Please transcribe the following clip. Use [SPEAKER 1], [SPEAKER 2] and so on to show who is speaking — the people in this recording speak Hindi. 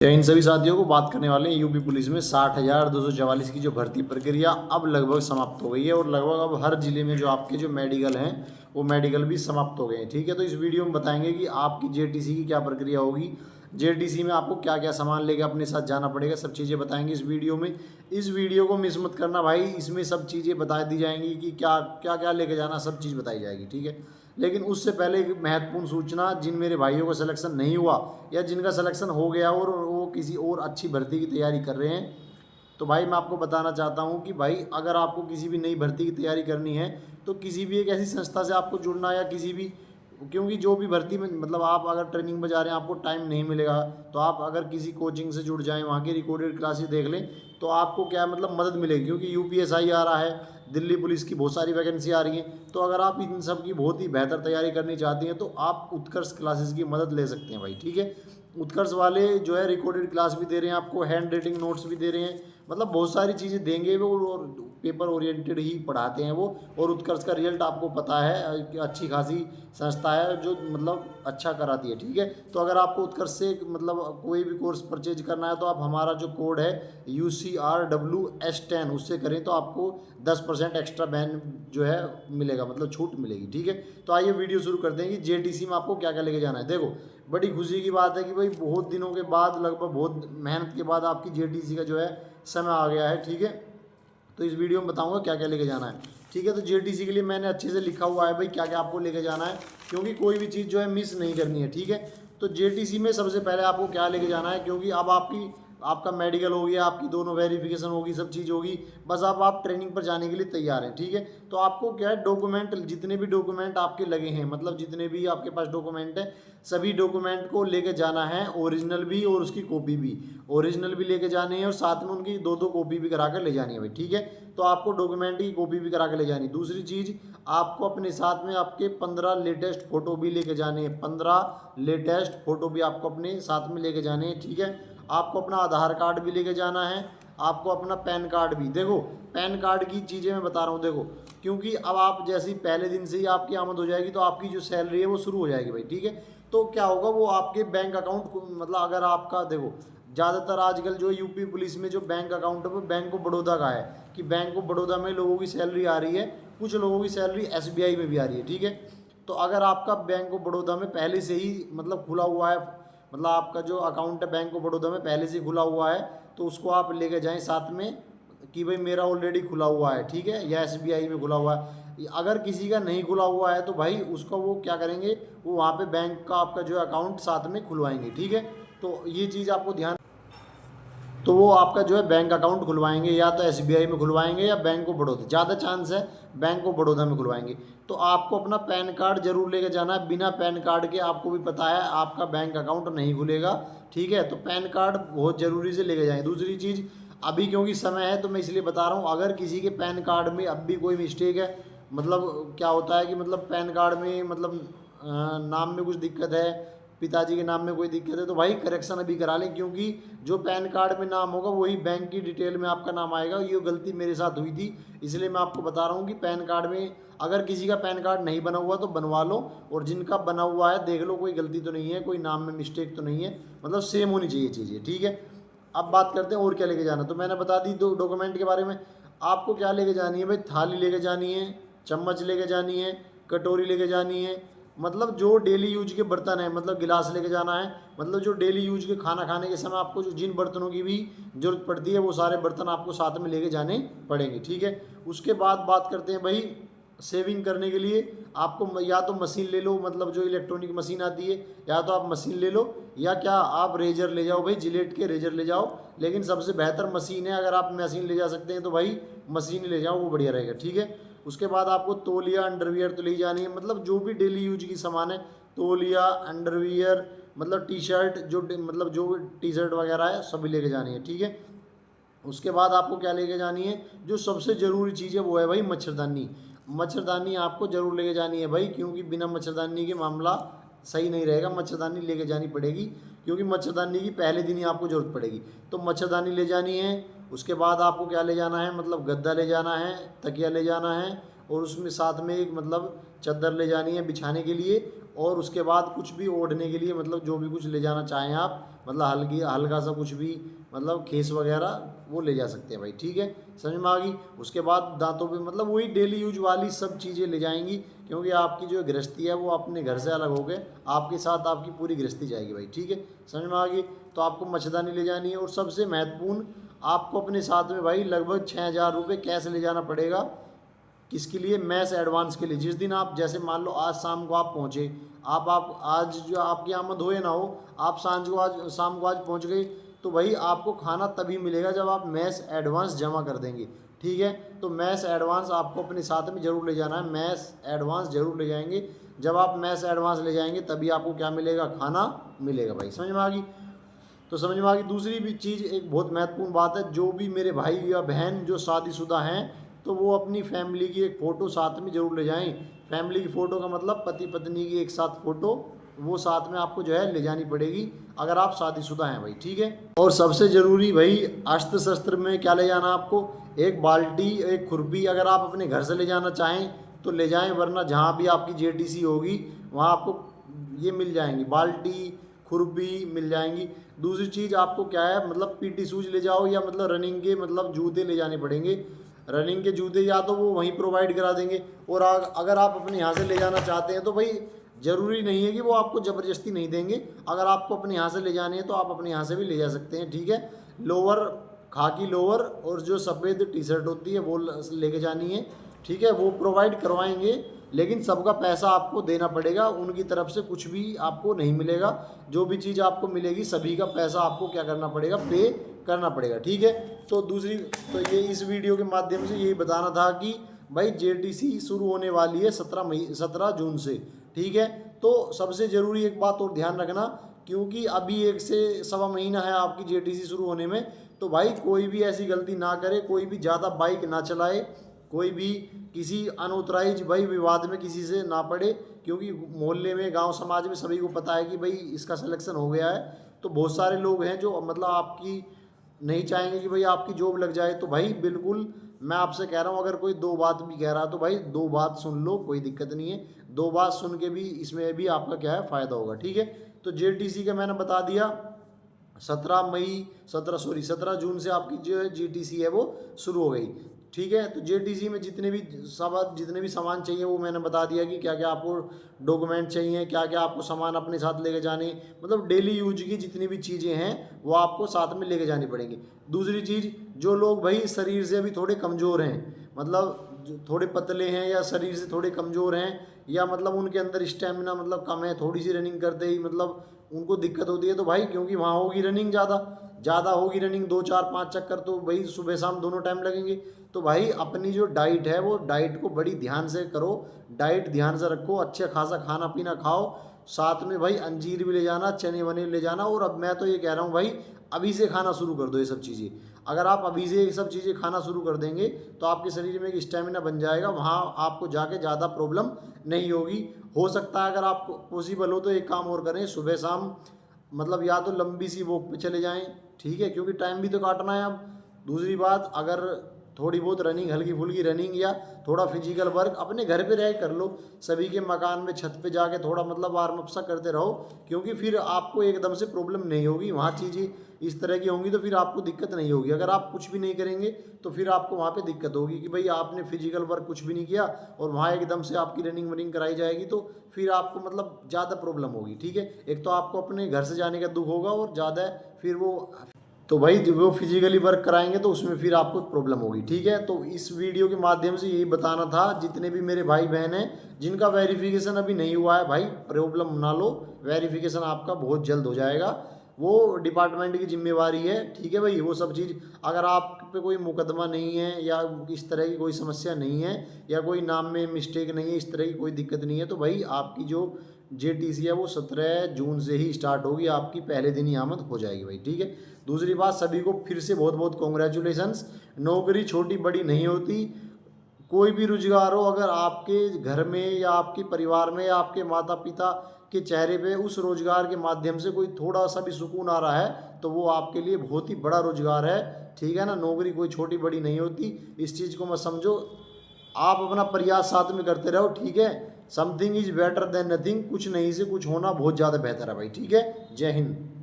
[SPEAKER 1] इन सभी साथियों को बात करने वाले हैं यूपी पुलिस में 60,244 की जो भर्ती प्रक्रिया अब लगभग समाप्त हो गई है और लगभग अब हर जिले में जो आपके जो मेडिकल हैं वो मेडिकल भी समाप्त हो गए हैं। ठीक है, तो इस वीडियो में बताएंगे कि आपकी जेटीसी की क्या प्रक्रिया होगी, जेटीसी में आपको क्या क्या सामान लेके अपने साथ जाना पड़ेगा, सब चीज़ें बताएंगे इस वीडियो में। इस वीडियो को मिस मत करना भाई, इसमें सब चीज़ें बता दी जाएंगी कि क्या क्या क्या लेके जाना, सब चीज़ बताई जाएगी। ठीक है, लेकिन उससे पहले एक महत्वपूर्ण सूचना, जिन मेरे भाइयों का सिलेक्शन नहीं हुआ या जिनका सिलेक्शन हो गया और वो किसी और अच्छी भर्ती की तैयारी कर रहे हैं, तो भाई मैं आपको बताना चाहता हूं कि भाई अगर आपको किसी भी नई भर्ती की तैयारी करनी है तो किसी भी एक ऐसी संस्था से आपको जुड़ना, या किसी भी, क्योंकि जो भी भर्ती में मतलब आप अगर ट्रेनिंग में जा रहे हैं आपको टाइम नहीं मिलेगा, तो आप अगर किसी कोचिंग से जुड़ जाएं, वहाँ की रिकॉर्डेड क्लासेस देख लें, तो आपको क्या मतलब मदद मिलेगी। क्योंकि यूपीएसआई आ रहा है, दिल्ली पुलिस की बहुत सारी वैकेंसी आ रही हैं, तो अगर आप इन सब की बहुत ही बेहतर तैयारी करनी चाहती हैं तो आप उत्कर्ष क्लासेस की मदद ले सकते हैं भाई। ठीक है, उत्कर्ष वाले जो है रिकॉर्डेड क्लास भी दे रहे हैं आपको, हैंड राइटिंग नोट्स भी दे रहे हैं, मतलब बहुत सारी चीज़ें देंगे वो, और पेपर ओरिएंटेड ही पढ़ाते हैं वो। और उत्कर्ष का रिजल्ट आपको पता है कि अच्छी खासी संस्था है जो मतलब अच्छा कराती है। ठीक है, तो अगर आपको उत्कर्ष से मतलब कोई भी कोर्स परचेज करना है तो आप हमारा जो कोड है UCRWS10 उससे करें तो आपको 10% एक्स्ट्रा बैन जो है मिलेगा, मतलब छूट मिलेगी। ठीक है, तो आइए वीडियो शुरू करते हैं कि जेटीसी में आपको क्या क्या लेके जाना है। देखो, बड़ी खुशी की बात है कि भाई बहुत दिनों के बाद, लगभग बहुत मेहनत के बाद आपकी जेटीसी का जो है समय आ गया है। ठीक है, तो इस वीडियो में बताऊंगा क्या क्या लेके जाना है। ठीक है, तो जेटीसी के लिए मैंने अच्छे से लिखा हुआ है भाई क्या क्या आपको लेके जाना है, क्योंकि कोई भी चीज़ जो है मिस नहीं करनी है। ठीक है, तो जेटीसी में सबसे पहले आपको क्या लेके जाना है, क्योंकि अब आपका मेडिकल हो गया, आपकी दोनों वेरिफिकेशन होगी, सब चीज़ होगी, बस अब आप ट्रेनिंग पर जाने के लिए तैयार हैं। ठीक है, तो आपको क्या है, डॉक्यूमेंट, जितने भी डॉक्यूमेंट आपके लगे हैं, मतलब जितने भी आपके पास डॉक्यूमेंट हैं, सभी डॉक्यूमेंट को लेके जाना है, ओरिजिनल भी और उसकी कॉपी भी। ओरिजिनल भी लेके जाने हैं और साथ में उनकी दो दो कॉपी भी करा कर ले जानी है भाई। ठीक है, तो आपको डॉक्यूमेंट की कॉपी भी करा के ले जानी। दूसरी चीज़, आपको अपने साथ में आपके 15 लेटेस्ट फ़ोटो भी लेके जाने हैं, 15 लेटेस्ट फ़ोटो भी आपको अपने साथ में लेके जाने हैं। ठीक है, आपको अपना आधार कार्ड भी लेके जाना है, आपको अपना पैन कार्ड भी। देखो, पैन कार्ड की चीज़ें मैं बता रहा हूँ, देखो, क्योंकि अब आप जैसे ही पहले दिन से ही आपकी आमद हो जाएगी तो आपकी जो सैलरी है वो शुरू हो जाएगी भाई। ठीक है, तो क्या होगा, वो आपके बैंक अकाउंट को, मतलब अगर आपका, देखो ज़्यादातर आजकल जो यूपी पुलिस में जो बैंक अकाउंट है वो बैंक ऑफ बड़ौदा का है, कि बैंक ऑफ बड़ौदा में लोगों की सैलरी आ रही है, कुछ लोगों की सैलरी SBI में भी आ रही है। ठीक है, तो अगर आपका बैंक ऑफ बड़ौदा में पहले से ही मतलब खुला हुआ है, मतलब आपका जो अकाउंट है बैंक ऑफ बड़ौदा में पहले से खुला हुआ है, तो उसको आप लेके जाएं साथ में कि भाई मेरा ऑलरेडी खुला हुआ है। ठीक है, या SBI में खुला हुआ है। अगर किसी का नहीं खुला हुआ है तो भाई उसका वो क्या करेंगे, वो वहाँ पे बैंक का आपका जो अकाउंट साथ में खुलवाएंगे। ठीक है, तो ये चीज़ आपको ध्यान, तो वो आपका जो है बैंक अकाउंट खुलवाएंगे, या तो SBI में खुलवाएंगे या बैंक ऑफ बड़ौदा, ज़्यादा चांस है बैंक ऑफ बड़ौदा में खुलवाएंगे। तो आपको अपना पैन कार्ड जरूर लेके जाना है, बिना पैन कार्ड के आपको भी पता है आपका बैंक अकाउंट नहीं खुलेगा। ठीक है, तो पैन कार्ड बहुत ज़रूरी से लेके जाएंगे। दूसरी चीज़, अभी क्योंकि समय है तो मैं इसलिए बता रहा हूँ, अगर किसी के पैन कार्ड में अब भी कोई मिस्टेक है, मतलब क्या होता है कि मतलब पैन कार्ड में मतलब नाम में कुछ दिक्कत है, पिताजी के नाम में कोई दिक्कत है, तो भाई करेक्शन अभी करा लें, क्योंकि जो पैन कार्ड में नाम होगा वही बैंक की डिटेल में आपका नाम आएगा। ये गलती मेरे साथ हुई थी, इसलिए मैं आपको बता रहा हूँ कि पैन कार्ड में अगर किसी का पैन कार्ड नहीं बना हुआ तो बनवा लो, और जिनका बना हुआ है देख लो कोई गलती तो नहीं है, कोई नाम में मिस्टेक तो नहीं है, मतलब सेम होनी चाहिए चीज़ें। ठीक है, अब बात करते हैं और क्या लेके जाना। तो मैंने बता दी दो डॉक्यूमेंट के बारे में। आपको क्या लेके जानी है भाई, थाली लेके जानी है, चम्मच लेके जानी है, कटोरी लेके जानी है, मतलब जो डेली यूज के बर्तन है, मतलब गिलास लेके जाना है, मतलब जो डेली यूज के खाना खाने के समय आपको जो जिन बर्तनों की भी जरूरत पड़ती है वो सारे बर्तन आपको साथ में लेके जाने पड़ेंगे। ठीक है, उसके बाद बात करते हैं भाई सेविंग करने के लिए। आपको या तो मशीन ले लो, मतलब जो इलेक्ट्रॉनिक मशीन आती है, या तो आप मशीन ले लो, या क्या आप रेजर ले जाओ भाई, जिलेट के रेजर ले जाओ, लेकिन सबसे बेहतर मशीन है। अगर आप मशीन ले जा सकते हैं तो भाई मशीन ले जाओ, वो बढ़िया रहेगा। ठीक है, उसके बाद आपको तौलिया अंडरवियर तो ले जानी है, मतलब जो भी डेली यूज की सामान है, तौलिया अंडरवियर, मतलब टी शर्ट, जो मतलब जो टी शर्ट वगैरह है सभी लेके जानी है। ठीक है, उसके बाद आपको क्या लेके जानी है, जो सबसे ज़रूरी चीज़ है वो है भाई मच्छरदानी। मच्छरदानी आपको ज़रूर लेके जानी है भाई, क्योंकि बिना मच्छरदानी के मामला सही नहीं रहेगा, मच्छरदानी लेके जानी पड़ेगी, क्योंकि मच्छरदानी की पहले दिन ही आपको ज़रूरत पड़ेगी। तो मच्छरदानी ले जानी है। उसके बाद आपको क्या ले जाना है, मतलब गद्दा ले जाना है, तकिया ले जाना है, और उसमें साथ में एक मतलब चादर ले जानी है बिछाने के लिए, और उसके बाद कुछ भी ओढ़ने के लिए, मतलब जो भी कुछ ले जाना चाहें आप, मतलब हल्का सा कुछ भी मतलब खेस वगैरह वो ले जा सकते हैं भाई, ठीक है, समझ में आ गई। उसके बाद दांतों पे मतलब वही डेली यूज वाली सब चीज़ें ले जाएंगी, क्योंकि आपकी जो गृहस्थी है वो अपने घर से अलग हो गए, आपके साथ आपकी पूरी गृहस्थी जाएगी भाई, ठीक है, समझ में आ गई। तो आपको मच्छरदानी ले जानी है, और सबसे महत्वपूर्ण आपको अपने साथ में भाई लगभग 6,000 रुपये कैश ले जाना पड़ेगा। किसके लिए? मैस एडवांस के लिए। जिस दिन आप जैसे मान लो आज शाम को आप पहुँचे, आप आज जो आपकी आमद हो या ना हो, आप शाम को आज पहुँच गए, तो भाई आपको खाना तभी मिलेगा जब आप मैस एडवांस जमा कर देंगे, ठीक है। तो मैस एडवांस आपको अपने साथ में ज़रूर ले जाना है, मैस एडवांस ज़रूर ले जाएंगे। जब आप मैस एडवांस ले जाएंगे तभी आपको क्या मिलेगा? खाना मिलेगा भाई, समझ में आ गई। तो समझ में आ गई। दूसरी भी चीज़ एक बहुत महत्वपूर्ण बात है, जो भी मेरे भाई या बहन जो शादीशुदा हैं, तो वो अपनी फैमिली की एक फ़ोटो साथ में ज़रूर ले जाएं। फैमिली की फ़ोटो का मतलब पति पत्नी की एक साथ फ़ोटो, वो साथ में आपको जो है ले जानी पड़ेगी अगर आप शादीशुदा हैं भाई, ठीक है। और सबसे ज़रूरी भाई अस्त्र शस्त्र में क्या ले जाना आपको? एक बाल्टी, एक खुरपी, अगर आप अपने घर से ले जाना चाहें तो ले जाएं, वरना जहाँ भी आपकी जेटीसी होगी वहाँ आपको ये मिल जाएंगी, बाल्टी खुरपी मिल जाएंगी। दूसरी चीज़ आपको क्या है, मतलब पीटी शूज ले जाओ, या मतलब रनिंग के मतलब जूते ले जाने पड़ेंगे। रनिंग के जूते या तो वो वहीं प्रोवाइड करा देंगे, और अगर आप अपने यहाँ से ले जाना चाहते हैं तो भाई ज़रूरी नहीं है कि वो आपको ज़बरदस्ती नहीं देंगे। अगर आपको अपने यहाँ से ले जाने हैं तो आप अपने यहाँ से भी ले जा सकते हैं, ठीक है। लोअर, खाकी लोअर और जो सफ़ेद टी शर्ट होती है वो लेके जानी है, ठीक है, वो प्रोवाइड करवाएंगे, लेकिन सबका पैसा आपको देना पड़ेगा, उनकी तरफ से कुछ भी आपको नहीं मिलेगा। जो भी चीज़ आपको मिलेगी सभी का पैसा आपको क्या करना पड़ेगा? पे करना पड़ेगा, ठीक है। तो दूसरी, तो ये इस वीडियो के माध्यम से यही बताना था कि भाई जेटीसी शुरू होने वाली है 17 जून से, ठीक है। तो सबसे ज़रूरी एक बात और ध्यान रखना, क्योंकि अभी 1 से सवा महीना है आपकी जेटीसी शुरू होने में, तो भाई कोई भी ऐसी गलती ना करे, कोई भी ज़्यादा बाइक ना चलाए, कोई भी किसी अनऑथराइज भाई विवाद में किसी से ना पड़े, क्योंकि मोहल्ले में, गांव समाज में सभी को पता है कि भाई इसका सिलेक्शन हो गया है। तो बहुत सारे लोग हैं जो मतलब आपकी नहीं चाहेंगे कि भाई आपकी जॉब लग जाए। तो भाई बिल्कुल मैं आपसे कह रहा हूँ, अगर कोई 2 बात भी कह रहा है तो भाई 2 बात सुन लो, कोई दिक्कत नहीं है। 2 बात सुन के भी इसमें भी आपका क्या है, फ़ायदा होगा, ठीक है। तो जेटीसी का मैंने बता दिया, 17 जून से आपकी जो जीटीसी है वो शुरू हो गई, ठीक है। तो जेटीसी में जितने भी सामान चाहिए वो मैंने बता दिया कि क्या क्या आपको डॉक्यूमेंट चाहिए, क्या क्या आपको सामान अपने साथ लेके जाने, मतलब डेली यूज की जितनी भी चीज़ें हैं वो आपको साथ में लेके जानी पड़ेंगी। दूसरी चीज़, जो लोग भाई शरीर से अभी थोड़े कमज़ोर हैं, मतलब जो थोड़े पतले हैं या शरीर से थोड़े कमज़ोर हैं, या मतलब उनके अंदर स्टेमिना मतलब कम है, थोड़ी सी रनिंग करते ही मतलब उनको दिक्कत होती है, तो भाई क्योंकि वहाँ होगी रनिंग ज़्यादा होगी रनिंग, 2 4 5 चक्कर तो भाई सुबह शाम दोनों टाइम लगेंगे। तो भाई अपनी जो डाइट है वो डाइट को बड़ी ध्यान से करो, डाइट ध्यान से रखो, अच्छा खासा खाना पीना खाओ, साथ में भाई अंजीर भी ले जाना, चने वने ले जाना। और अब मैं तो ये कह रहा हूँ भाई अभी से खाना शुरू कर दो ये सब चीज़ें। अगर आप अभी से ये सब चीज़ें खाना शुरू कर देंगे तो आपके शरीर में एक स्टेमिना बन जाएगा, वहाँ आपको जाके ज़्यादा प्रॉब्लम नहीं होगी। हो सकता है अगर आपको पॉसिबल हो तो एक काम और करें, सुबह शाम मतलब या तो लंबी सी वॉक पे चले जाएं, ठीक है, क्योंकि टाइम भी तो काटना है। अब दूसरी बात, अगर थोड़ी बहुत रनिंग, हल्की फुल्की रनिंग या थोड़ा फिजिकल वर्क अपने घर पे रह कर लो, सभी के मकान में छत पे जाके थोड़ा मतलब वार्म अप सा करते रहो, क्योंकि फिर आपको एकदम से प्रॉब्लम नहीं होगी। वहाँ चीज़ें इस तरह की होंगी तो फिर आपको दिक्कत नहीं होगी। अगर आप कुछ भी नहीं करेंगे तो फिर आपको वहाँ पे दिक्कत होगी कि भाई आपने फिजिकल वर्क कुछ भी नहीं किया और वहाँ एकदम से आपकी रनिंग वनिंग कराई जाएगी, तो फिर आपको मतलब ज़्यादा प्रॉब्लम होगी, ठीक है। एक तो आपको अपने घर से जाने का दुख होगा, और ज़्यादा फिर तो भाई जब वो फिजिकली वर्क कराएंगे तो उसमें फिर आपको प्रॉब्लम होगी, ठीक है। तो इस वीडियो के माध्यम से यही बताना था, जितने भी मेरे भाई बहन हैं जिनका वेरिफिकेशन अभी नहीं हुआ है, भाई प्रॉब्लम ना लो, वेरिफिकेशन आपका बहुत जल्द हो जाएगा, वो डिपार्टमेंट की जिम्मेवारी है, ठीक है भाई। वो सब चीज़, अगर आप पे कोई मुकदमा नहीं है या इस तरह की कोई समस्या नहीं है या कोई नाम में मिस्टेक नहीं है, इस तरह की कोई दिक्कत नहीं है, तो भाई आपकी जो जेटीसी है वो 17 जून से ही स्टार्ट होगी, आपकी पहले दिन ही आमद हो जाएगी भाई, ठीक है। दूसरी बात, सभी को फिर से बहुत बहुत कॉन्ग्रेचुलेशंस। नौकरी छोटी बड़ी नहीं होती, कोई भी रोजगार हो, अगर आपके घर में या आपके परिवार में या आपके माता पिता के चेहरे पे उस रोजगार के माध्यम से कोई थोड़ा सा भी सुकून आ रहा है तो वो आपके लिए बहुत ही बड़ा रोजगार है, ठीक है ना। नौकरी कोई छोटी बड़ी नहीं होती, इस चीज़ को मत समझो। आप अपना प्रयास साथ में करते रहो, ठीक है। Something is better than nothing, कुछ नहीं से कुछ होना बहुत ज़्यादा बेहतर है भाई, ठीक है। जय हिंद।